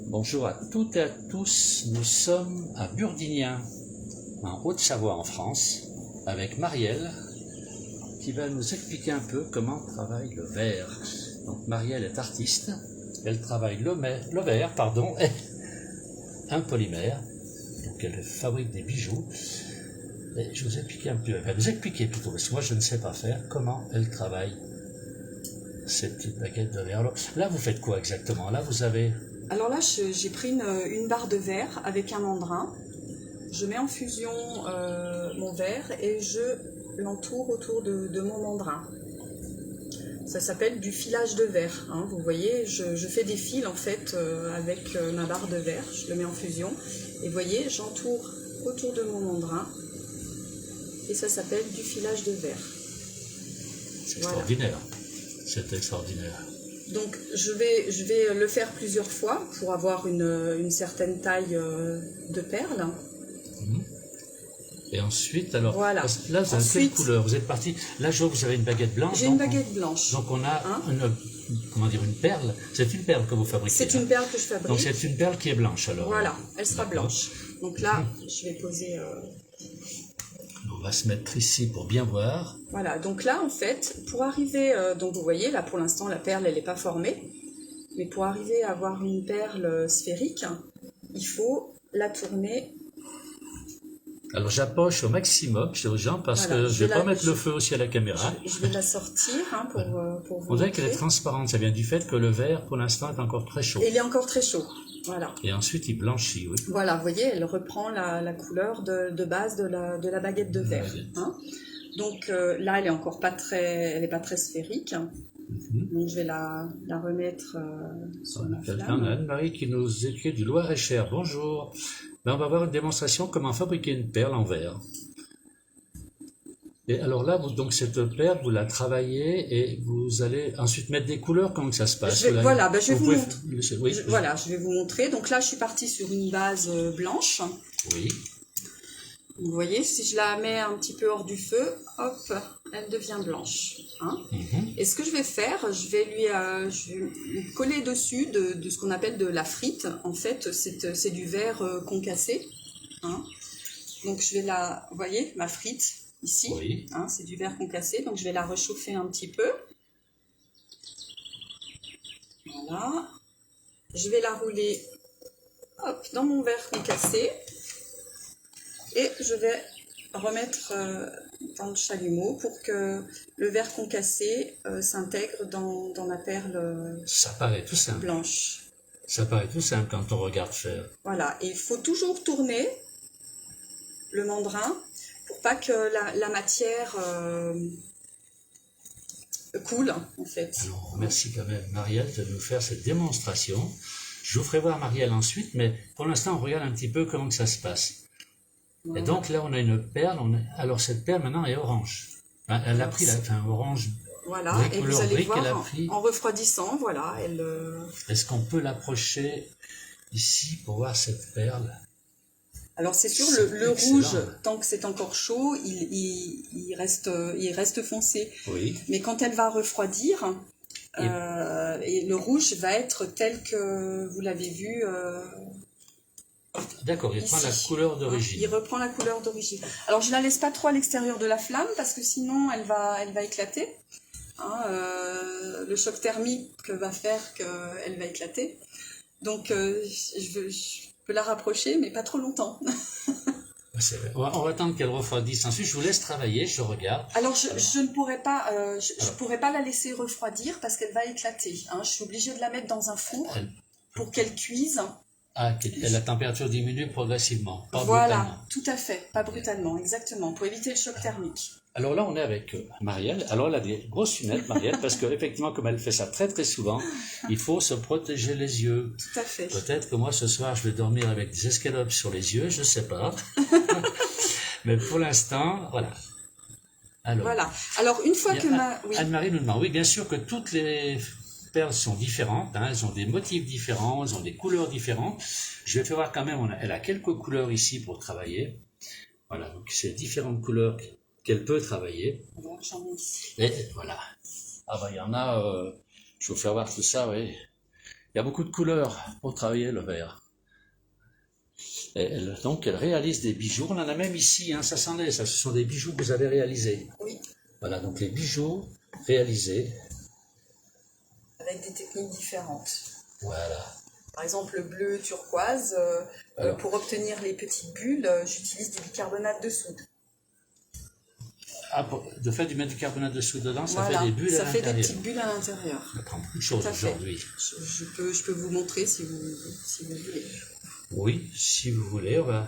Bonjour à toutes et à tous, nous sommes à Burdignan, en Haute-Savoie en France, avec Marielle, qui va nous expliquer un peu comment travaille le verre. Donc Marielle est artiste, elle travaille le verre, et un polymère, donc elle fabrique des bijoux. Et je vous expliquer un peu, elle va nous expliquer plutôt, parce que moi je ne sais pas faire, comment elle travaille cette petite baguette de verre. Alors, là vous faites quoi exactement? Là vous avez... Alors là j'ai pris une barre de verre avec un mandrin, je mets en fusion mon verre et je l'entoure autour de mon mandrin. Ça s'appelle du filage de verre, hein. Vous voyez, je fais des fils en fait avec ma barre de verre, je le mets en fusion et vous voyez, j'entoure autour de mon mandrin et ça s'appelle du filage de verre. C'est extraordinaire, c'est extraordinaire. Donc je vais le faire plusieurs fois pour avoir une certaine taille de perles. Et ensuite, alors, voilà. Là vous avez quelle couleur? Vous êtes parti, là je vois que vous avez une baguette blanche. J'ai une baguette blanche. Donc on a une perle. C'est une perle que vous fabriquez. C'est une perle que je fabrique. Donc c'est une perle qui est blanche alors. Voilà, elle sera blanche. Donc là, je vais poser... On va se mettre ici pour bien voir. Voilà, donc là en fait, pour arriver, donc vous voyez là pour l'instant la perle elle n'est pas formée, mais pour arriver à avoir une perle sphérique, il faut la tourner. Alors j'approche au maximum, je dis aux gens, parce que je ne vais pas mettre le feu aussi à la caméra. Je vais la sortir pour vous. On dirait qu'elle est transparente, ça vient du fait que le verre pour l'instant est encore très chaud. Il est encore très chaud. Voilà. Et ensuite il blanchit, oui. Voilà, vous voyez, elle reprend la couleur de base de la baguette de verre. Hein. Donc là, elle est encore pas très sphérique. Donc je vais la remettre sur la flamme. Anne-Marie qui nous écrit du Loir-et-Cher. Bonjour. Ben, on va voir une démonstration comment fabriquer une perle en verre. Et alors là, donc cette perle, vous la travaillez et vous allez ensuite mettre des couleurs. Comment ça se passe? Je vais vous montrer. Voilà, je vais vous montrer. Donc là, je suis partie sur une base blanche. Oui. Vous voyez, si je la mets un petit peu hors du feu, hop, elle devient blanche. Hein. Et ce que je vais faire, je vais lui coller dessus de ce qu'on appelle de la frite. En fait, c'est du verre concassé. Hein. Donc je vais vous voyez, ma frite ici, oui. Hein, c'est du verre concassé. Donc je vais la réchauffer un petit peu. Voilà. Je vais la rouler hop, dans mon verre concassé. Et je vais remettre dans le chalumeau pour que le verre concassé s'intègre dans la perle ça paraît tout simple. Blanche. Ça paraît tout simple quand on regarde faire. Voilà, et il faut toujours tourner le mandrin pour pas que la matière coule, en fait. Alors, merci quand même, Marielle, de nous faire cette démonstration. Je vous ferai voir Marielle ensuite, mais pour l'instant, on regarde un petit peu comment que ça se passe. Et donc là, on a une perle. Alors cette perle maintenant est orange. Elle a pris orange. Voilà, et vous allez voir en refroidissant, voilà. Est-ce qu'on peut l'approcher ici pour voir cette perle? Alors c'est sûr, le rouge, tant que c'est encore chaud, il reste foncé. Oui. Mais quand elle va refroidir, et le rouge va être tel que vous l'avez vu. D'accord, il prend la couleur d'origine. Il reprend la couleur d'origine. Alors je la laisse pas trop à l'extérieur de la flamme parce que sinon elle va éclater. Hein, le choc thermique va faire qu'elle va éclater. Donc je peux la rapprocher, mais pas trop longtemps. On va attendre qu'elle refroidisse. Ensuite, je vous laisse travailler, je regarde. Alors je ne pourrais pas, je pourrais pas la laisser refroidir parce qu'elle va éclater. Hein. Je suis obligée de la mettre dans un four pour qu'elle cuise. La température diminue progressivement, pas voilà, brutalement. Tout à fait, pas brutalement, exactement, pour éviter le choc thermique. Alors là, on est avec Marielle. Alors elle a des grosses lunettes, Marielle, parce qu'effectivement, comme elle fait ça très très souvent, il faut se protéger les yeux. Tout à fait. Peut-être que moi, ce soir, je vais dormir avec des escalopes sur les yeux, je ne sais pas. Mais pour l'instant, voilà. Alors, une fois que Anne-Marie nous demande, oui, bien sûr que toutes les perles sont différentes, hein, elles ont des motifs différents, elles ont des couleurs différentes. Je vais faire voir quand même, elle a quelques couleurs ici pour travailler. Voilà, donc c'est différentes couleurs qu'elle peut travailler. J'en ai ici. Et voilà. Ah bah il y en a, je vais vous faire voir tout ça, oui. Il y a beaucoup de couleurs pour travailler le verre. Donc, elle réalise des bijoux. On en a même ici, hein, ça s'en est. Ça, ce sont des bijoux que vous avez réalisés. Oui. Voilà, donc les bijoux réalisés. Avec des techniques différentes. Voilà. Par exemple, le bleu turquoise, pour obtenir les petites bulles, j'utilise du bicarbonate de soude. Ah, de fait, du mettre du carbonate de soude dedans, ça Voilà, fait des bulles à ça fait l'intérieur. des petites bulles à l'intérieur. On apprend beaucoup de choses Tout à fait. aujourd'hui. Je peux vous montrer si vous voulez. Oui, si vous voulez, on va...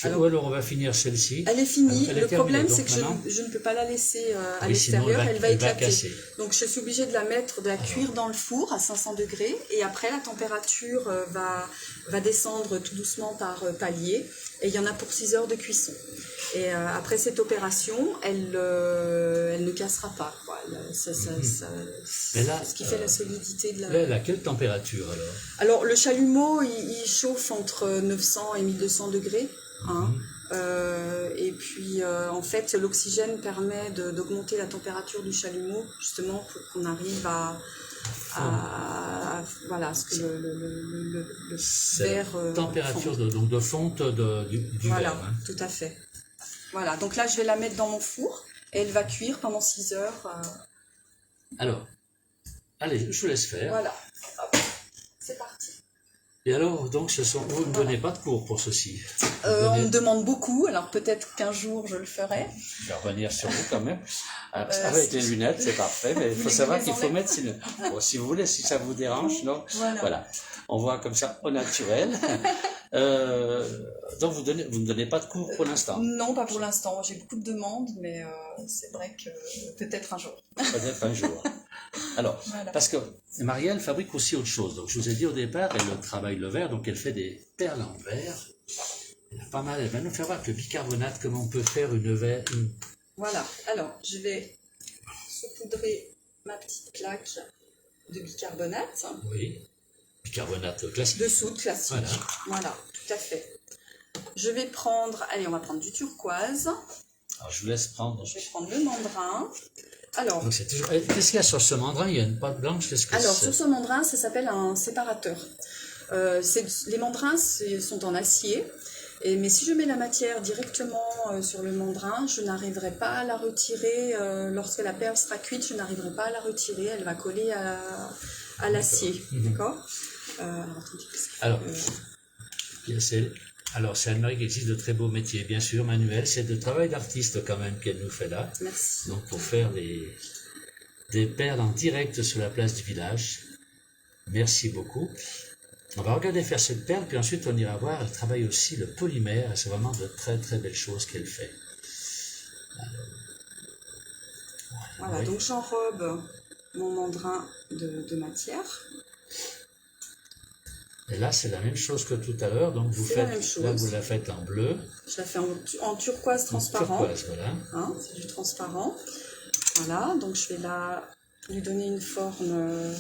Alors, on va finir celle-ci. Elle est finie. Elle est Le problème, terminée, c'est que donc je ne peux pas la laisser à oui, sinon, l'extérieur. Elle va éclater. casser. Donc, je suis obligée de la mettre, de la cuire dans le four à 500 degrés. Et après, la température va descendre tout doucement par palier. Et il y en a pour 6 heures de cuisson. Et après cette opération, elle ne cassera pas, quoi. Mais là, ce qui fait la solidité de la... Là, elle a quelle température alors? Alors, le chalumeau, il chauffe entre 900 et 1200 degrés. Hein. Et puis, en fait, l'oxygène permet d'augmenter la température du chalumeau, justement, pour qu'on arrive à voilà, ce que le verre... température de fonte du voilà, verre. Hein. Tout à fait. Voilà, donc là, je vais la mettre dans mon four et elle va cuire pendant 6 heures. Alors, allez, je vous laisse faire. Voilà, hop, c'est parti. Et alors, donc, vous ne donnez pas de cours pour ceci? On me demande beaucoup, alors peut-être qu'un jour je le ferai. Je vais revenir sur vous quand même. Avec les lunettes, c'est parfait, mais il faut savoir qu'il faut mettre... Bon, si vous voulez, si ça vous dérange, non? Voilà. On voit comme ça au naturel. Donc, vous ne donnez pas de cours pour l'instant? Non, pas pour l'instant. J'ai beaucoup de demandes, mais c'est vrai que peut-être un jour. Peut-être un jour. Alors, voilà. Parce que Marielle fabrique aussi autre chose. Donc, je vous ai dit au départ, elle travaille le verre, donc elle fait des perles en verre. Elle a pas mal. Elle va nous faire voir avec le bicarbonate comment on peut faire une verre. Voilà. Alors, je vais saupoudrer ma petite plaque de bicarbonate. Oui. Bicarbonate classique. De soude classique. Voilà, tout à fait. Je vais prendre, allez, on va prendre du turquoise. Alors, je vous laisse prendre. Je vais prendre le mandrin. Alors, qu'est-ce qu'il y a sur ce mandrin? Il y a une pâte blanche. Alors, sur ce mandrin, ça s'appelle un séparateur. Les mandrins sont en acier. Mais si je mets la matière directement sur le mandrin, je n'arriverai pas à la retirer. Lorsque la perle sera cuite, je n'arriverai pas à la retirer. Elle va coller à l'acier. D'accord. Alors, c'est Anne-Marie qui existe de très beaux métiers, bien sûr, manuels. C'est de travail d'artiste quand même qu'elle nous fait là. Merci. Donc, pour faire des perles en direct sur la place du village. Merci beaucoup. On va regarder faire cette perle, puis ensuite on ira voir. Elle travaille aussi le polymère, et c'est vraiment de très très belles choses qu'elle fait. Voilà, oui. Donc j'enrobe mon mandrin de matière. Et là, c'est la même chose que tout à l'heure. Donc vous la faites en bleu. Je la fais en turquoise transparent. Turquoise, voilà. Hein, c'est du transparent. Voilà, donc je vais lui donner une forme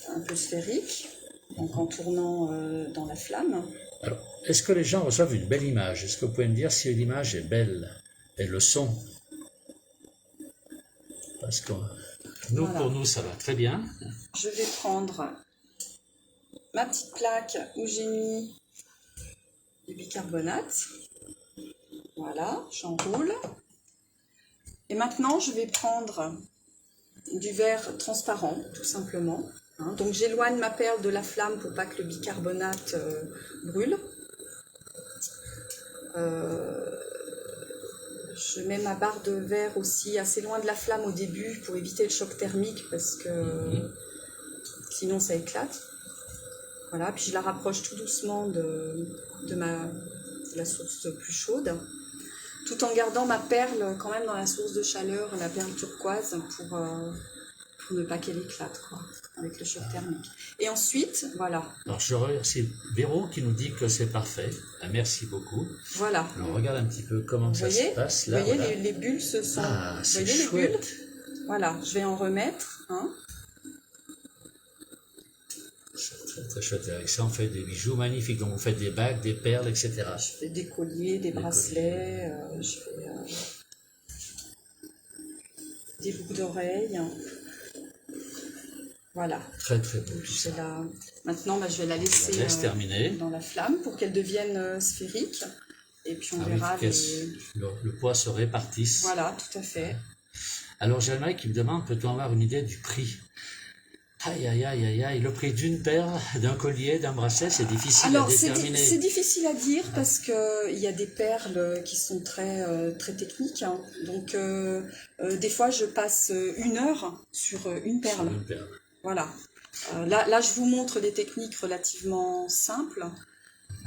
un peu sphérique, donc en tournant dans la flamme. Alors, est-ce que les gens reçoivent une belle image? Est-ce que vous pouvez me dire si l'image est belle? Et le son? Parce que pour nous, ça va très bien. Je vais prendre ma petite plaque où j'ai mis du bicarbonate. Voilà, j'enroule. Et maintenant, je vais prendre du verre transparent, tout simplement. Hein. Donc, j'éloigne ma perle de la flamme pour pas que le bicarbonate brûle. Je mets ma barre de verre aussi assez loin de la flamme au début pour éviter le choc thermique parce que sinon ça éclate. Voilà, puis je la rapproche tout doucement de la source plus chaude, tout en gardant ma perle quand même dans la source de chaleur, la perle turquoise, pour ne pas qu'elle éclate, quoi, avec le choc thermique. Et ensuite, voilà. Alors, je remercie Véro qui nous dit que c'est parfait. Merci beaucoup. Voilà. Alors, on regarde un petit peu comment ça se passe là. Vous voyez, voilà. les bulles se sont... Ah, c'est chouette. Les bulles. Voilà, je vais en remettre. Hein. C'est très très chouette. Avec ça, on fait des bijoux magnifiques. Donc, vous faites des bagues, des perles, etc. Je fais des colliers, des bracelets, je fais des boucles d'oreilles. Voilà. Très très beau tout ça. Maintenant, je vais la laisser terminer dans la flamme pour qu'elle devienne sphérique. Et puis on Ah verra oui, le poids se répartisse. Voilà, tout à fait. Alors j'ai un mec qui me demande, peut-on avoir une idée du prix? Aïe, aïe, aïe, aïe, aïe, le prix d'une perle, d'un collier, d'un bracelet, c'est difficile à déterminer. C'est difficile à dire parce qu'il y a des perles qui sont très, très techniques. Hein. Donc, des fois, je passe 1 heure sur une perle. Sur une perle. Voilà. Là, je vous montre des techniques relativement simples.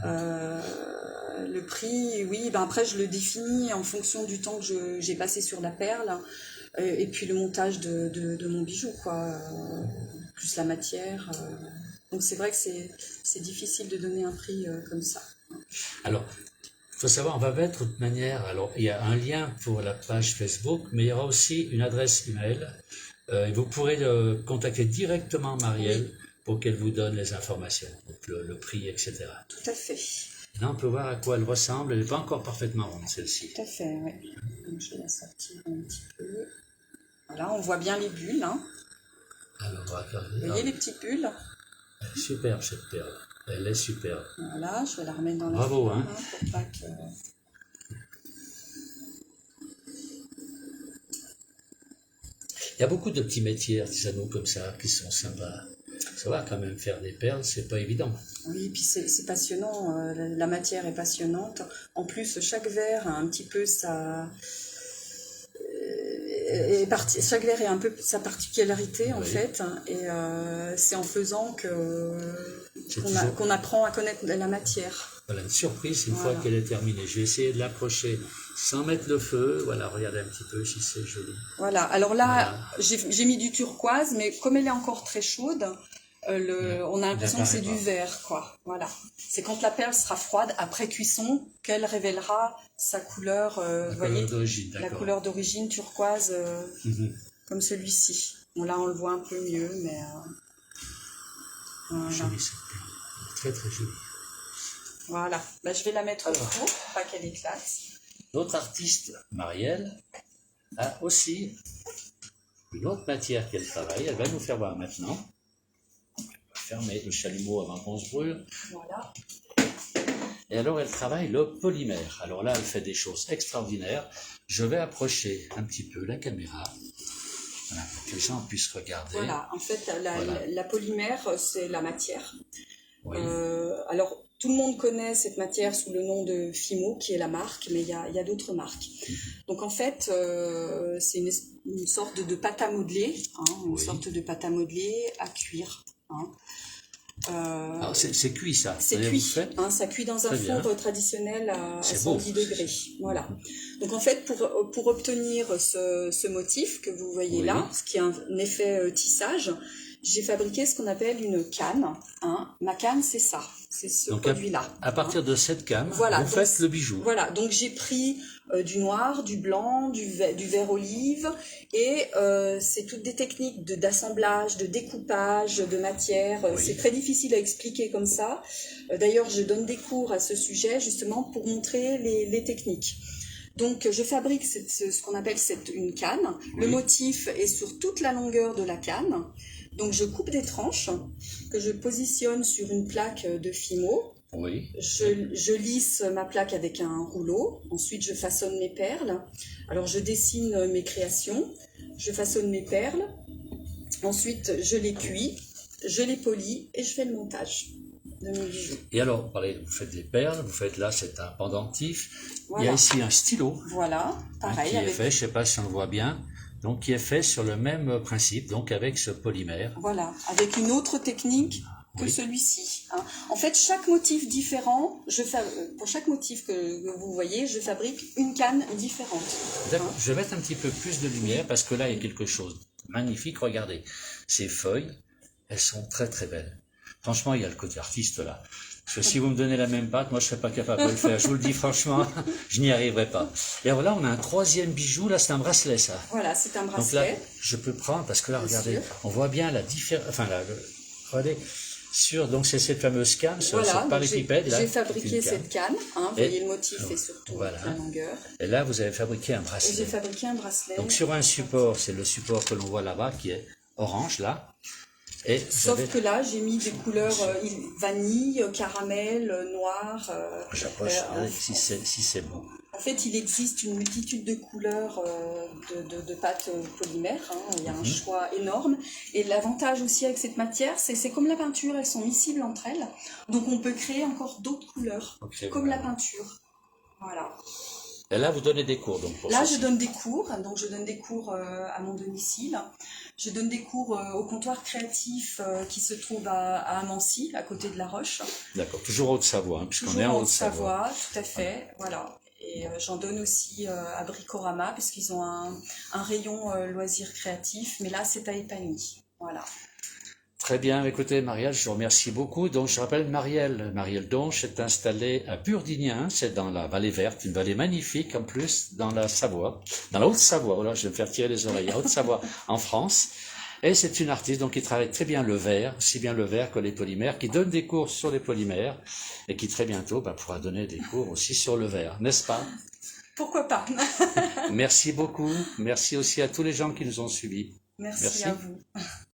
Le prix, oui, après, je le définis en fonction du temps que j'ai passé sur la perle. Et puis le montage de mon bijou, quoi. Plus la matière. Donc c'est vrai que c'est difficile de donner un prix comme ça. Alors, il faut savoir, on va mettre de toute manière, alors il y a un lien pour la page Facebook, mais il y aura aussi une adresse email. Et vous pourrez contacter directement Marielle pour qu'elle vous donne les informations, donc le prix, etc. Tout à fait. Là, on peut voir à quoi elle ressemble. Elle n'est pas encore parfaitement ronde, celle-ci. Tout à fait, oui. Donc, je vais la sortir un petit peu. Voilà, on voit bien les bulles. Hein. Alors, regardez. Vous voyez les petites bulles? Elle est superbe, cette perle. Elle est superbe. Voilà, je vais la remettre dans la Bravo, flamme, hein. Pour pas que... Il y a beaucoup de petits métiers artisanaux comme ça qui sont sympas. Ça va quand même, faire des perles, c'est pas évident. Oui, puis c'est passionnant, la matière est passionnante. En plus, chaque verre a un petit peu chaque verre a un peu sa particularité en fait, et c'est en faisant qu'on apprend à connaître la matière. Voilà, une surprise une fois qu'elle est terminée. Je vais essayer de l'approcher sans mettre le feu. Voilà, regardez un petit peu si c'est joli. Voilà, alors là, j'ai mis du turquoise, mais comme elle est encore très chaude, on a l'impression que c'est du vert, quoi. Voilà. C'est quand la perle sera froide, après cuisson, qu'elle révélera sa couleur, la couleur d'origine turquoise, comme celui-ci. Bon, là, on le voit un peu mieux, mais... Jolie cette perle, très très jolie. Voilà, je vais la mettre au four pour pas qu'elle éclate. Notre artiste, Marielle, a aussi une autre matière qu'elle travaille. Elle va nous faire voir maintenant. On va fermer le chalumeau avant qu'on se brûle. Voilà. Et alors, elle travaille le polymère. Alors là, elle fait des choses extraordinaires. Je vais approcher un petit peu la caméra. Voilà, pour que les gens puissent regarder. Voilà, en fait, la polymère, c'est la matière. Oui. Alors, tout le monde connaît cette matière sous le nom de Fimo, qui est la marque, mais il y a d'autres marques. Donc, en fait, c'est une sorte de pâte à modeler, sorte de pâte à modeler à cuire. Alors, c'est cuit, ça. C'est cuit, ça cuit dans un four traditionnel à 110 degrés. Voilà. Donc en fait, pour obtenir ce motif que vous voyez là, ce qui est un effet tissage, j'ai fabriqué ce qu'on appelle une canne. Ma canne, c'est ça, c'est ce produit-là. À partir de cette canne, vous faites le bijou. Voilà, donc j'ai pris du noir, du blanc, du vert olive, et c'est toutes des techniques d'assemblage, de découpage, de matière. C'est très difficile à expliquer comme ça. D'ailleurs, je donne des cours à ce sujet justement pour montrer les techniques. Donc, je fabrique ce qu'on appelle une canne. Le motif est sur toute la longueur de la canne. Donc, je coupe des tranches que je positionne sur une plaque de Fimo. Je lisse ma plaque avec un rouleau. Ensuite, je façonne mes perles. Alors, je dessine mes créations. Je façonne mes perles. Ensuite, je les cuis. Je les polis et je fais le montage de mes bijoux. Et alors, vous faites des perles, vous faites là, c'est un pendentif. Voilà. Il y a ici un stylo. Voilà, pareil. Qui est fait, je ne sais pas si on le voit bien, donc qui est fait sur le même principe, donc avec ce polymère. Voilà, avec une autre technique que celui-ci. En fait, chaque motif différent, pour chaque motif que vous voyez, je fabrique une canne différente. D'accord, je vais mettre un petit peu plus de lumière parce que là, il y a quelque chose de magnifique. Regardez, ces feuilles, elles sont très très belles. Franchement, il y a le côté artiste là. Parce que si vous me donnez la même pâte, moi je ne serais pas capable de le faire. Je vous le dis franchement, je n'y arriverai pas. Et alors là, on a un troisième bijou. Là, c'est un bracelet, ça. Voilà, c'est un bracelet. Donc là, je peux prendre parce que là, regardez, on voit bien la différence. Enfin, là, regardez. Donc c'est cette fameuse canne, ce parallépipède. J'ai fabriqué cette canne. Vous voyez le motif et surtout la longueur. Et là, vous avez fabriqué un bracelet. J'ai fabriqué un bracelet. Donc sur un support, c'est le support que l'on voit là-bas qui est orange là. Et Sauf que là, j'ai mis des couleurs vanille, caramel, noir. j'approche si c'est bon. En fait, il existe une multitude de couleurs de pâte polymère. Il y a un choix énorme. Et l'avantage aussi avec cette matière, c'est comme la peinture, elles sont miscibles entre elles. Donc on peut créer encore d'autres couleurs, comme la peinture. Voilà. Et là, vous donnez des cours donc pour là, ceci. je donne des cours. Donc je donne des cours à mon domicile. Je donne des cours au comptoir créatif qui se trouve à Amancy, à côté de La Roche. D'accord, toujours en Haute-Savoie, hein, puisqu'on est en Haute-Savoie. Tout à fait, voilà. Et j'en donne aussi à Bricorama, puisqu'ils ont un rayon loisirs créatifs, mais là, c'est à Épagny. Voilà. Très bien, écoutez Marielle, je vous remercie beaucoup. Donc je rappelle Marielle Donche est installée à Burdignan, c'est dans la vallée verte, une vallée magnifique en plus, dans la Savoie, dans la Haute-Savoie, voilà, je vais me faire tirer les oreilles, Haute-Savoie en France. Et c'est une artiste donc qui travaille très bien le verre, aussi bien le verre que les polymères, qui donne des cours sur les polymères et qui très bientôt pourra donner des cours aussi sur le verre, n'est-ce pas? Pourquoi pas? Merci beaucoup, merci aussi à tous les gens qui nous ont suivis. Merci à vous.